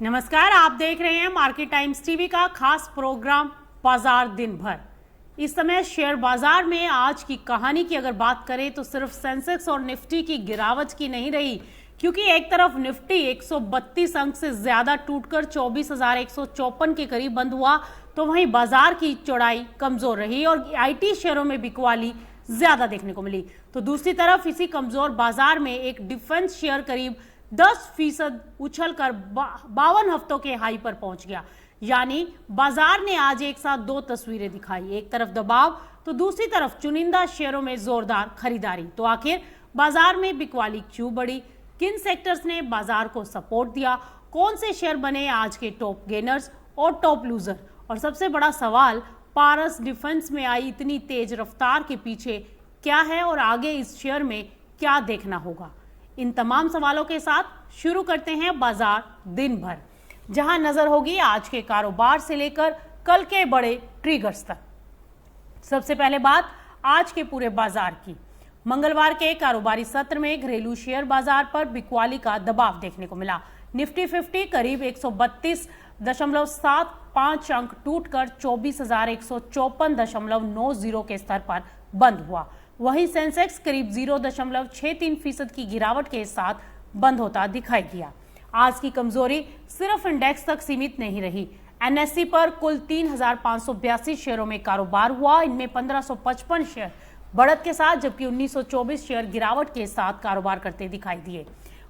नमस्कार, आप देख रहे हैं मार्केट टाइम्स टीवी का खास प्रोग्राम बाजार दिन भर। इस समय शेयर बाजार में आज की कहानी की अगर बात करें तो सिर्फ सेंसेक्स और निफ्टी की गिरावट की नहीं रही, क्योंकि एक तरफ निफ्टी 132 अंक से ज्यादा टूटकर 24,154 के करीब बंद हुआ, तो वहीं बाजार की चौड़ाई कमजोर रही और आईटी शेयरों में बिकवाली ज्यादा देखने को मिली। तो दूसरी तरफ इसी कमजोर बाजार में एक डिफेंस शेयर करीब 10% उछलकर 52 हफ्तों के हाई पर पहुंच गया। यानी बाजार ने आज एक साथ दो तस्वीरें दिखाई, एक तरफ दबाव तो दूसरी तरफ चुनिंदा शेयरों में जोरदार खरीदारी। तो आखिर बाजार में बिकवाली क्यों बढ़ी, किन सेक्टर्स ने बाजार को सपोर्ट दिया, कौन से शेयर बने आज के टॉप गेनर्स और टॉप लूजर, और सबसे बड़ा सवाल पारस डिफेंस में आई इतनी तेज रफ्तार के पीछे क्या है और आगे इस शेयर में क्या देखना होगा। इन तमाम सवालों के साथ शुरू करते हैं बाजार दिन भर, जहां नजर होगी आज के कारोबार से लेकर कल के बड़े ट्रिगर्स तक। सबसे पहले बात आज के पूरे बाजार की। मंगलवार के कारोबारी सत्र में घरेलू शेयर बाजार पर बिकवाली का दबाव देखने को मिला। निफ्टी 50 करीब 132.75 अंक टूटकर 24,154.90 के स्तर पर बंद हुआ। वहीं सेंसेक्स करीब 0.63% की गिरावट के साथ बंद होता दिखाई दिया। आज की कमजोरी सिर्फ इंडेक्स तक सीमित नहीं रही। एनएससी पर कुल 3,582 शेयरों में कारोबार हुआ। इनमें 1,555 शेयर बढ़त के साथ जबकि 1,924 शेयर गिरावट के साथ कारोबार करते दिखाई दिए।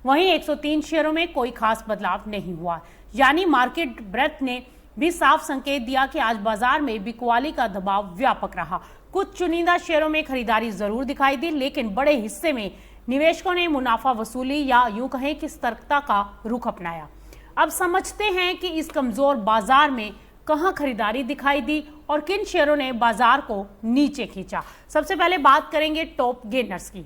वहीं 103 शेयरों में कोई खास बदलाव नहीं हुआ। यानी मार्केट ब्रेथ ने भी साफ संकेत दिया कि आज बाजार में बिकवाली का दबाव व्यापक रहा। कुछ चुनिंदा शेयरों में खरीदारी जरूर दिखाई दी, लेकिन बड़े हिस्से में निवेशकों ने मुनाफा वसूली या यूं कहें कि सतर्कता का रुख अपनाया। अब समझते हैं कि इस कमजोर बाजार में कहां खरीदारी दिखाई दी और किन शेयरों ने बाजार को नीचे खींचा। सबसे पहले बात करेंगे टॉप गेनर्स की।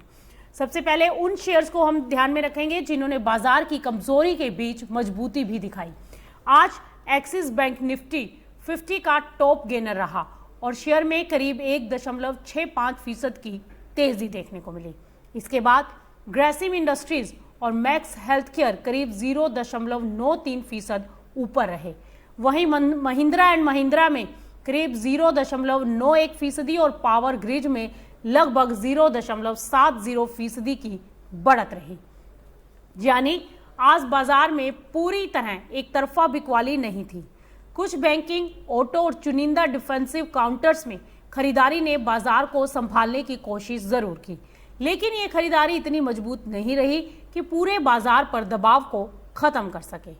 सबसे पहले उन शेयर्स को हम ध्यान में रखेंगे जिन्होंने बाजार की कमजोरी के बीच मजबूती भी दिखाई। आज एक्सिस बैंक निफ्टी 50 का टॉप गेनर रहा और शेयर में करीब 1.65% की तेजी देखने को मिली। इसके बाद ग्रेसिम इंडस्ट्रीज और मैक्स हेल्थ केयर करीब 0.93% ऊपर रहे। वहीं महिंद्रा एंड महिंद्रा में करीब 0.91% और पावर ग्रिड में लगभग 0.70% की बढ़त रही। यानी आज बाजार में पूरी तरह एक तरफा बिकवाली नहीं थी। कुछ बैंकिंग, ऑटो और चुनिंदा डिफेंसिव काउंटर्स में खरीदारी ने बाजार को संभालने की कोशिश जरूर की, लेकिन ये खरीदारी इतनी मजबूत नहीं रही कि पूरे बाजार पर दबाव को खत्म कर सके।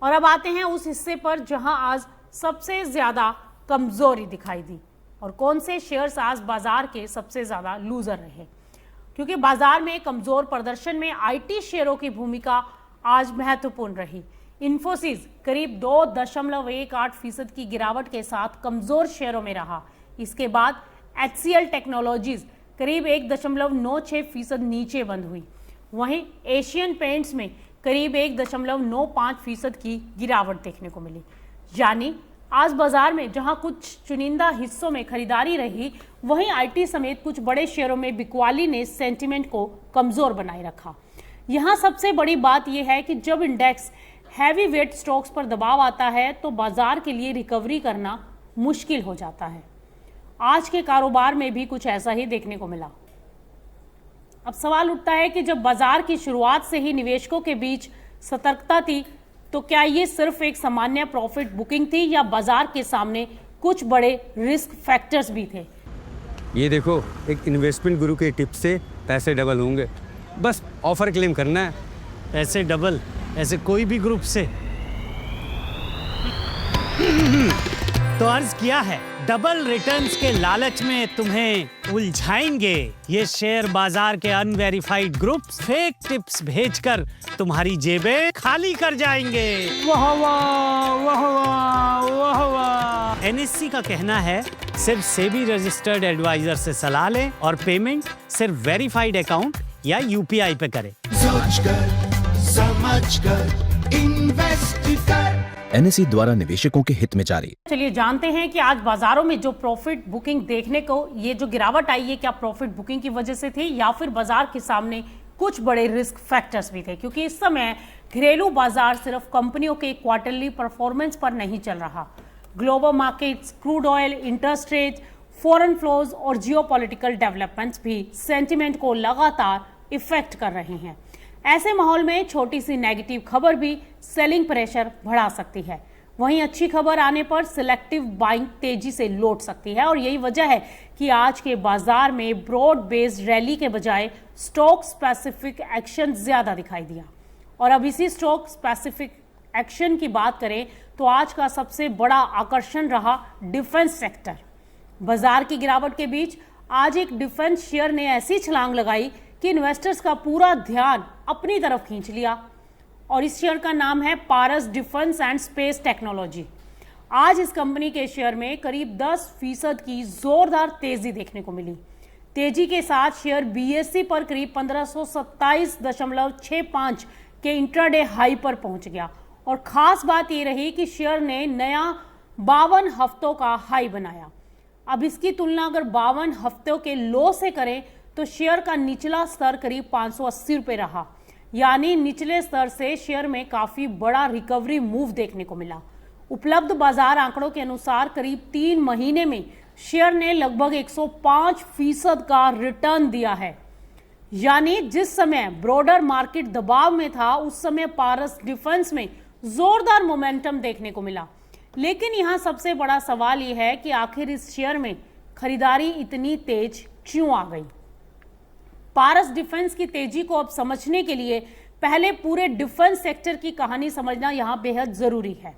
और अब आते हैं उस हिस्से पर जहां आज सबसे ज्यादा कमजोरी दिखाई दी और कौन से शेयर्स आज बाजार के सबसे ज्यादा लूजर रहे। क्योंकि बाजार में कमजोर प्रदर्शन में आईटी शेयरों की भूमिका आज महत्वपूर्ण रही। इन्फोसिस करीब 2.18% की गिरावट के साथ कमजोर शेयरों में रहा। इसके बाद एचसीएल टेक्नोलॉजीज करीब 1.96% नीचे बंद हुई। वहीं एशियन पेंट्स में करीब 1.95% की गिरावट देखने को मिली। यानी आज बाजार में जहां कुछ चुनिंदा हिस्सों में खरीदारी रही, वहीं आईटी समेत कुछ बड़े शेयरों में बिकवाली ने सेंटीमेंट को कमजोर बनाए रखा। यहां सबसे बड़ी बात यह है कि जब इंडेक्स हैवी वेट स्टॉक्स पर दबाव आता है तो बाजार के लिए रिकवरी करना मुश्किल हो जाता है। आज के कारोबार में भी कुछ ऐसा ही देखने को मिला। अब सवाल उठता है कि जब बाजार की शुरुआत से ही निवेशकों के बीच सतर्कता थी, तो क्या ये सिर्फ एक सामान्य प्रॉफिट बुकिंग थी या बाजार के सामने कुछ बड़े रिस्क फैक्टर्स भी थे। ये देखो, एक इन्वेस्टमेंट गुरु के टिप्स से पैसे डबल होंगे। बस ऑफर क्लेम करना है। पैसे डबल ऐसे कोई भी ग्रुप से तो अर्ज किया है, डबल रिटर्न्स के लालच में तुम्हें उलझाएंगे ये शेयर बाजार के अनवेरिफाइड ग्रुप्स। फेक टिप्स भेजकर तुम्हारी जेबें खाली कर जाएंगे। वाह वाह वाह वाह वाह वाह। एनएससी का कहना है सिर्फ सेबी रजिस्टर्ड एडवाइजर से सलाह लें और पेमेंट सिर्फ वेरीफाइड अकाउंट या यूपीआई पे करें। समझकर इन्वेस्ट कर। एनएसई द्वारा निवेशकों के हित में जारी। चलिए जानते हैं कि आज बाजारों में जो प्रॉफिट बुकिंग देखने को ये जो गिरावट आई है, क्या प्रॉफिट बुकिंग की वजह से थी या फिर बाजार के सामने कुछ बड़े रिस्क फैक्टर्स भी थे। क्योंकि इस समय घरेलू बाजार सिर्फ कंपनियों के क्वार्टरली परफॉर्मेंस पर नहीं चल रहा। Global markets, crude oil, interest rate, foreign flows और जियोपॉलिटिकल डेवलपमेंट्स भी सेंटिमेंट को लगातार इफेक्ट कर रहे हैं। ऐसे माहौल में छोटी सी नेगेटिव खबर भी सेलिंग प्रेशर बढ़ा सकती है। वहीं अच्छी खबर आने पर सिलेक्टिव बाइंग तेजी से लौट सकती है और यही वजह है कि आज के बाजार में ब्रॉड बेस्ड रैली के बजाय स्टॉक स्पेसिफिक एक्शन ज्यादा दिखाई दिया। और अब इसी स्टॉक स्पेसिफिक एक्शन की बात करें तो आज का सबसे बड़ा आकर्षण रहा डिफेंस सेक्टर। बाजार की गिरावट के बीच आज एक डिफेंस शेयर ने ऐसी छलांग लगाई कि इन्वेस्टर्स का पूरा ध्यान अपनी तरफ खींच लिया और इस शेयर का नाम है पारस डिफेंस एंड स्पेस टेक्नोलॉजी। आज इस कंपनी के शेयर में करीब 10% की जोरदार तेजी देखने को मिली। तेजी के साथ शेयर बीएसई पर करीब 1527.65 के इंट्राडे हाई पर पहुंच गया और खास बात यह रही कि शेयर ने नया 52 हफ्तों का हाई बनाया। अब इसकी तुलना अगर 52 हफ्तों के लो से करें तो शेयर का निचला स्तर करीब 580 रुपए रहा, यानी निचले स्तर से शेयर में काफी बड़ा रिकवरी मूव देखने को मिला। उपलब्ध बाजार आंकड़ों के अनुसार करीब 3 महीने में शेयर ने लगभग 105% का रिटर्न दिया है, यानी जिस समय ब्रॉडर मार्केट दबाव में था उस समय पारस डिफेंस में जोरदार मोमेंटम देखने को मिला। लेकिन यहां सबसे बड़ा सवाल यह है कि आखिर इस शेयर में खरीदारी इतनी तेज क्यों आ गई। पारस डिफेंस की तेजी को अब समझने के लिए पहले पूरे डिफेंस सेक्टर की कहानी समझना यहां बेहद जरूरी है,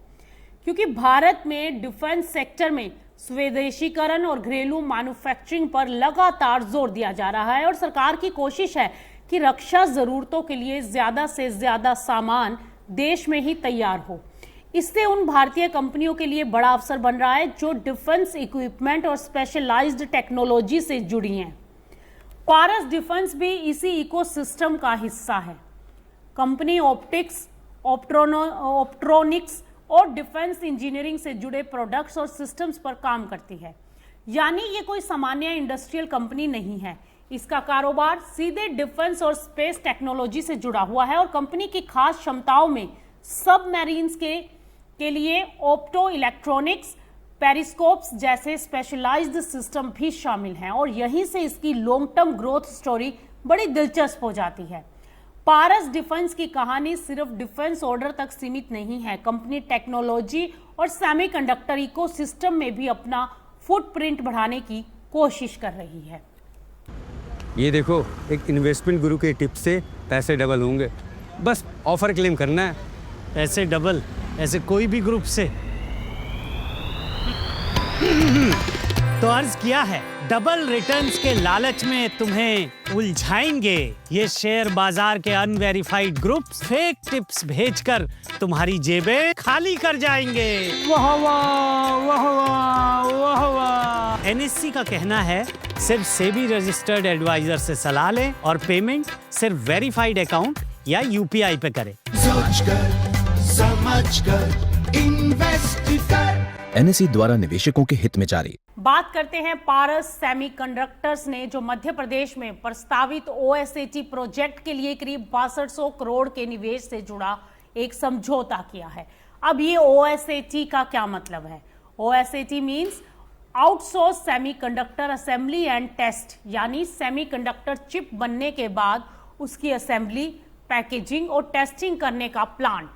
क्योंकि भारत में डिफेंस सेक्टर में स्वदेशीकरण और घरेलू मैन्युफैक्चरिंग पर लगातार जोर दिया जा रहा है और सरकार की कोशिश है कि रक्षा जरूरतों के लिए ज्यादा से ज्यादा सामान देश में ही तैयार हो। इससे उन भारतीय कंपनियों के लिए बड़ा अवसर बन रहा है जो डिफेंस इक्विपमेंट और स्पेशलाइज्ड टेक्नोलॉजी से जुड़ी हैं। पारस डिफेंस भी इसी इकोसिस्टम का हिस्सा है। कंपनी ऑप्टिक्स, ऑप्ट्रॉनिक्स और डिफेंस इंजीनियरिंग से जुड़े प्रोडक्ट्स और सिस्टम्स पर काम करती है, यानी ये कोई सामान्य इंडस्ट्रियल कंपनी नहीं है। इसका कारोबार सीधे डिफेंस और स्पेस टेक्नोलॉजी से जुड़ा हुआ है और कंपनी की खास क्षमताओं में सबमरीन्स के लिए ऑप्टो इलेक्ट्रॉनिक्स, पेरिस्कोप्स जैसे स्पेशलाइज्ड सिस्टम भी शामिल हैं और यहीं से इसकी लॉन्ग टर्म ग्रोथ स्टोरी बड़ी दिलचस्प हो जाती है। पारस डिफेंस की कहानी सिर्फ डिफेंस ऑर्डर तक सीमित नहीं है। कंपनी टेक्नोलॉजी और सेमीकंडक्टर इकोसिस्टम में भी अपना फुटप्रिंट बढ़ाने की कोशिश कर रही है। ये देखो, एक इन्वेस्टमेंट गुरु के टिप से पैसे डबल होंगे। बस ऑफर क्लेम करना है। ऐसे डबल ऐसे कोई भी ग्रुप से तो अर्ज किया है, डबल रिटर्न्स के लालच में तुम्हें उलझाएंगे ये शेयर बाजार के अनवेरिफाइड ग्रुप्स। फेक टिप्स भेजकर तुम्हारी जेबें खाली कर जाएंगे। वाह वाह वाह वाह वाह वाह। एनएससी का कहना है सिर्फ सेबी रजिस्टर्ड एडवाइजर से सलाह लें और पेमेंट सिर्फ वेरीफाइड अकाउंट या यूपीआई पे करें। सोच कर समझ कर इन्वेस्ट कर। एनएसई द्वारा निवेशकों के हित में जारी। बात करते हैं पारस सेमीकंडक्टर्स ने जो मध्य प्रदेश में प्रस्तावित ओएसएटी प्रोजेक्ट के लिए करीब 6200 करोड़ के निवेश से जुड़ा एक समझौता किया है। अब ये ओएसएटी का क्या मतलब है? OSAT means outsource semiconductor assembly and test, यानी सेमीकंडक्टर चिप बनने के बाद उसकी असेंबली, पैकेजिंग और टेस्टिंग करने का प्लांट।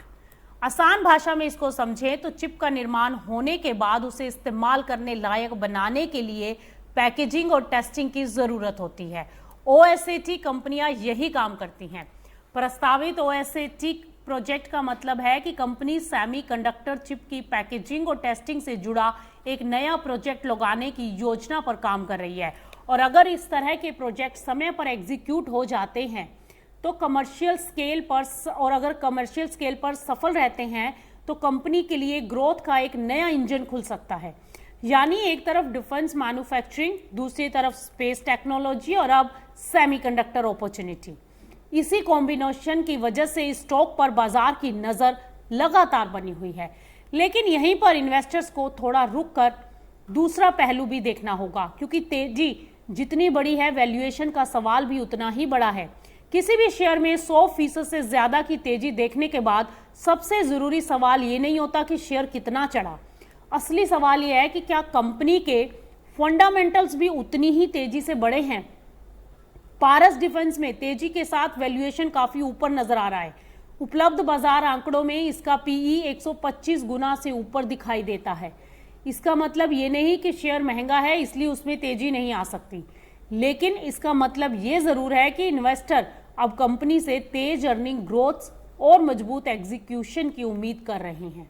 आसान भाषा में इसको समझें तो चिप का निर्माण होने के बाद उसे इस्तेमाल करने लायक बनाने के लिए पैकेजिंग और टेस्टिंग की जरूरत होती है। ओएसएटी कंपनियां यही काम करती हैं। प्रस्तावित ओएसएटी प्रोजेक्ट का मतलब है कि कंपनी सेमीकंडक्टर चिप की पैकेजिंग और टेस्टिंग से जुड़ा एक नया प्रोजेक्ट लगाने की योजना पर काम कर रही है और अगर इस तरह के प्रोजेक्ट समय पर एग्जीक्यूट हो जाते हैं तो कमर्शियल स्केल पर सफल रहते हैं तो कंपनी के लिए ग्रोथ का एक नया इंजन खुल सकता है। यानी एक तरफ डिफेंस मैन्युफैक्चरिंग, दूसरी तरफ स्पेस टेक्नोलॉजी और अब सेमीकंडक्टर अपॉर्चुनिटी। इसी कॉम्बिनेशन की वजह से इस स्टॉक पर बाजार की नजर लगातार बनी हुई है। लेकिन यहीं पर इन्वेस्टर्स को थोड़ा रुक कर दूसरा पहलू भी देखना होगा, क्योंकि तेजी जितनी बड़ी है वैल्यूएशन का सवाल भी उतना ही बड़ा है किसी भी शेयर में 100% से ज्यादा की तेजी देखने के बाद सबसे जरूरी सवाल ये नहीं होता कि शेयर कितना चढ़ा। असली सवाल ये है कि क्या कंपनी के फंडामेंटल्स भी उतनी ही तेजी से बढ़े हैं। पारस डिफेंस में तेजी के साथ वैल्यूएशन काफी ऊपर नजर आ रहा है। उपलब्ध बाजार आंकड़ों में इसका पीई 125 गुना से ऊपर दिखाई देता है। इसका मतलब ये नहीं कि शेयर महंगा है इसलिए उसमें तेजी नहीं आ सकती, लेकिन इसका मतलब ये जरूर है कि इन्वेस्टर अब कंपनी से तेज अर्निंग ग्रोथ और मजबूत एग्जीक्यूशन की उम्मीद कर रहे हैं।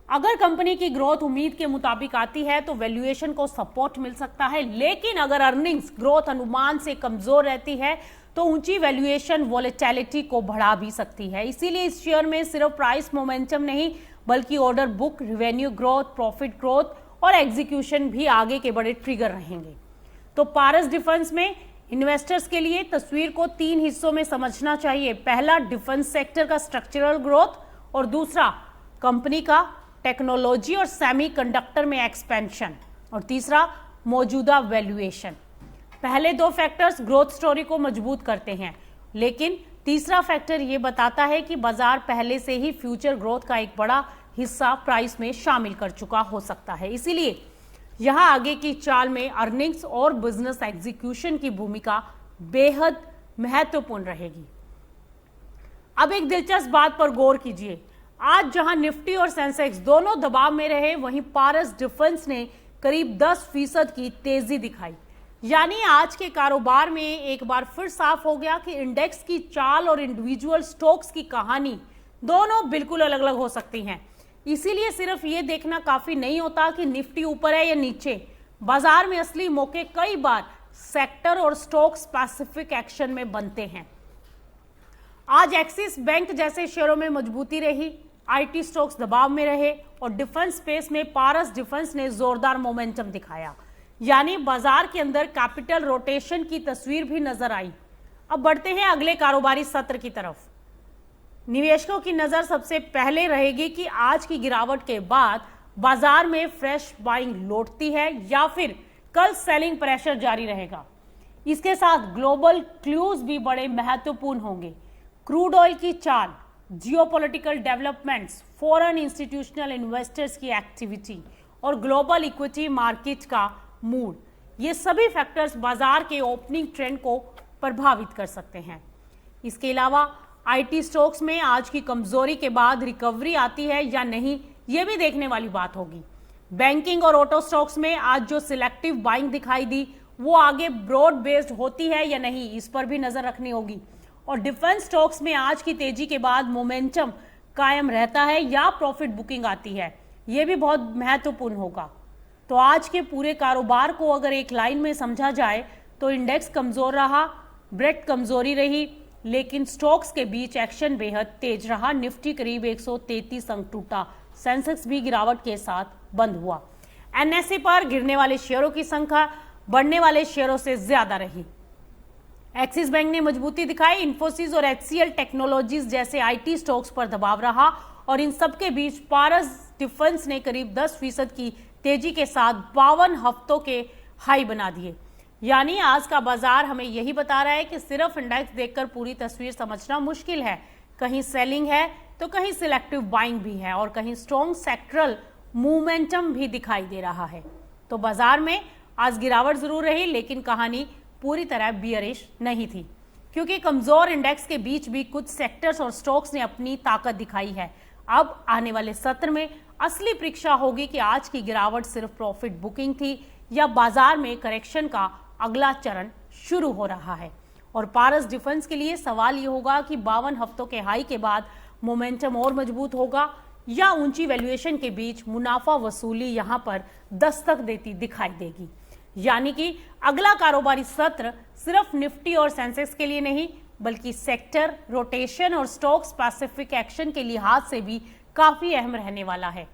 अगर कंपनी की ग्रोथ उम्मीद के मुताबिक आती है तो वैल्यूएशन को सपोर्ट मिल सकता है, लेकिन अगर अर्निंग्स ग्रोथ अनुमान से कमजोर रहती है तो ऊंची वैल्यूएशन वॉलेटिलिटी को बढ़ा भी सकती है। इसीलिए इस शेयर में सिर्फ प्राइस मोमेंटम नहीं बल्कि order book, revenue growth, profit growth और एग्जीक्यूशन भी आगे के बड़े ट्रिगर रहेंगे। तो पारस डिफेंस में इन्वेस्टर्स के लिए तस्वीर को 3 हिस्सों में समझना चाहिए। पहला, डिफेंस सेक्टर का स्ट्रक्चरल ग्रोथ, और दूसरा कंपनी का टेक्नोलॉजी और सेमीकंडक्टर में एक्सपेंशन, और तीसरा मौजूदा वैल्यूएशन। पहले 2 फैक्टर्स ग्रोथ स्टोरी को मजबूत करते हैं, लेकिन तीसरा फैक्टर यह बताता है कि बाजार पहले से ही फ्यूचर ग्रोथ का एक बड़ा हिस्सा प्राइस में शामिल कर चुका हो सकता है। इसीलिए यहां आगे की चाल में अर्निंग्स और बिजनेस एग्जीक्यूशन की भूमिका बेहद महत्वपूर्ण रहेगी। अब एक दिलचस्प बात पर गौर कीजिए। आज जहां निफ्टी और सेंसेक्स दोनों दबाव में रहे, वहीं पारस डिफेंस ने करीब 10% की तेजी दिखाई। यानी आज के कारोबार में एक बार फिर साफ हो गया कि इंडेक्स की चाल और इंडिविजुअल स्टॉक्स की कहानी दोनों बिल्कुल अलग अलग हो सकती हैं। इसीलिए सिर्फ ये देखना काफी नहीं होता कि निफ्टी ऊपर है या नीचे। बाजार में असली मौके कई बार सेक्टर और स्टॉक स्पेसिफिक एक्शन में बनते हैं। आज एक्सिस बैंक जैसे शेयरों में मजबूती रही, आईटी स्टॉक्स दबाव में रहे और डिफेंस स्पेस में पारस डिफेंस ने जोरदार मोमेंटम दिखाया। यानी बाजार के अंदर कैपिटल रोटेशन की तस्वीर भी नजर आई। अब बढ़ते हैं अगले कारोबारी सत्र की तरफ। निवेशकों की नजर सबसे पहले रहेगी कि आज की गिरावट के बाद बाजार में फ्रेश बाइंग लौटती है या फिर कल सेलिंग प्रेशर जारी रहेगा। इसके साथ ग्लोबल क्लूज भी बड़े महत्वपूर्ण होंगे। क्रूड ऑयल की चाल, geopolitical developments, foreign institutional investors की एक्टिविटी और ग्लोबल इक्विटी मार्केट का मूड, ये सभी फैक्टर्स बाजार के ओपनिंग ट्रेंड को प्रभावित कर सकते हैं। इसके अलावा आईटी स्टॉक्स में आज की कमजोरी के बाद रिकवरी आती है या नहीं, यह भी देखने वाली बात होगी। बैंकिंग और ऑटो स्टॉक्स में आज जो सिलेक्टिव बाइंग दिखाई दी वो आगे ब्रॉड बेस्ड होती है या नहीं, इस पर भी नजर रखनी होगी। और डिफेंस स्टॉक्स में आज की तेजी के बाद मोमेंटम कायम रहता है या प्रॉफिट बुकिंग आती है, यह भी बहुत महत्वपूर्ण होगा। तो आज के पूरे कारोबार को अगर एक लाइन में समझा जाए तो इंडेक्स कमजोर रहा, ब्रेड कमजोरी रही, लेकिन स्टॉक्स के बीच एक्शन बेहद तेज रहा। निफ्टी करीब 133 अंक टूटा, सेंसेक्स भी गिरावट के साथ बंद हुआ। एनएसई पर गिरने वाले शेयरों की संख्या बढ़ने वाले शेयरों से ज्यादा रही। एक्सिस बैंक ने मजबूती दिखाई, इन्फोसिस और एचसीएल टेक्नोलॉजीज जैसे आईटी स्टॉक्स पर दबाव रहा और इन सबके बीच पारस डिफेंस ने करीब 10% की तेजी के साथ 52 हफ्तों के हाई बना दिए। यानी आज का बाजार हमें यही बता रहा है कि सिर्फ इंडेक्स देखकर पूरी तस्वीर समझना मुश्किल है। कहीं सेलिंग है तो कहीं सिलेक्टिव बाइंग भी है और कहीं स्ट्रॉन्ग सेक्टरल मूवमेंटम भी दिखाई दे रहा है। तो बाजार में आज गिरावट जरूर रही, लेकिन कहानी पूरी तरह बियरिश नहीं थी, क्योंकि कमजोर इंडेक्स के बीच भी कुछ सेक्टर्स और स्टॉक्स ने अपनी ताकत दिखाई है। अब आने वाले सत्र में असली परीक्षा होगी कि आज की गिरावट सिर्फ प्रॉफिट बुकिंग थी या बाजार में करेक्शन का अगला चरण शुरू हो रहा है। और पारस डिफेंस के लिए सवाल ये होगा कि 52 हफ्तों के हाई के बाद मोमेंटम और मजबूत होगा या ऊंची वैल्यूएशन के बीच मुनाफा वसूली यहां पर दस्तक देती दिखाई देगी। यानी कि अगला कारोबारी सत्र सिर्फ निफ्टी और सेंसेक्स के लिए नहीं बल्कि सेक्टर रोटेशन और स्टॉक स्पेसिफिक एक्शन के लिहाज से भी काफी अहम रहने वाला है।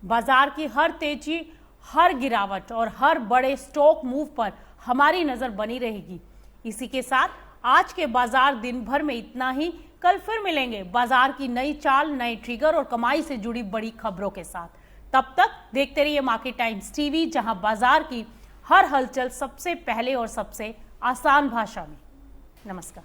बाजार की हर तेजी, हर गिरावट और हर बड़े स्टॉक मूव पर हमारी नजर बनी रहेगी। इसी के साथ आज के बाजार दिन भर में इतना ही। कल फिर मिलेंगे बाजार की नई चाल, नए ट्रिगर और कमाई से जुड़ी बड़ी खबरों के साथ। तब तक देखते रहिए मार्केट टाइम्स टीवी, जहां बाजार की हर हलचल सबसे पहले और सबसे आसान भाषा में। नमस्कार।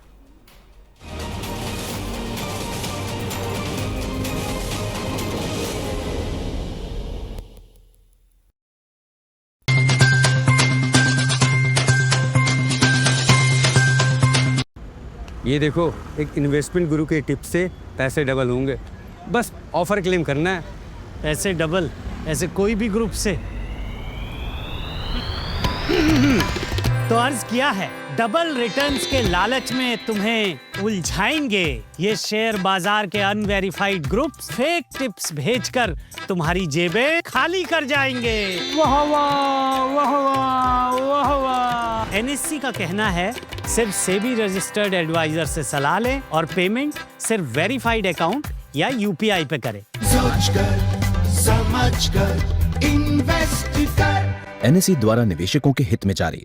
ये देखो, एक इन्वेस्टमेंट गुरु के टिप्स से पैसे डबल होंगे। बस ऑफर क्लेम करना है। पैसे डबल ऐसे कोई भी ग्रुप से? तो अर्ज किया है, डबल रिटर्न्स के लालच में तुम्हें उलझाएंगे ये शेयर बाजार के अनवेरिफाइड ग्रुप्स। फेक टिप्स भेजकर तुम्हारी जेबें खाली कर जाएंगे। वाह वाह वाह वाह वाह वाह। एनएससी का कहना है सिर्फ सेबी रजिस्टर्ड एडवाइजर से सलाह लें और पेमेंट सिर्फ वेरीफाइड अकाउंट या यूपीआई पे करें। सोचकर समझकर इन्वेस्ट कर। एनएसई द्वारा निवेशकों के हित में जारी।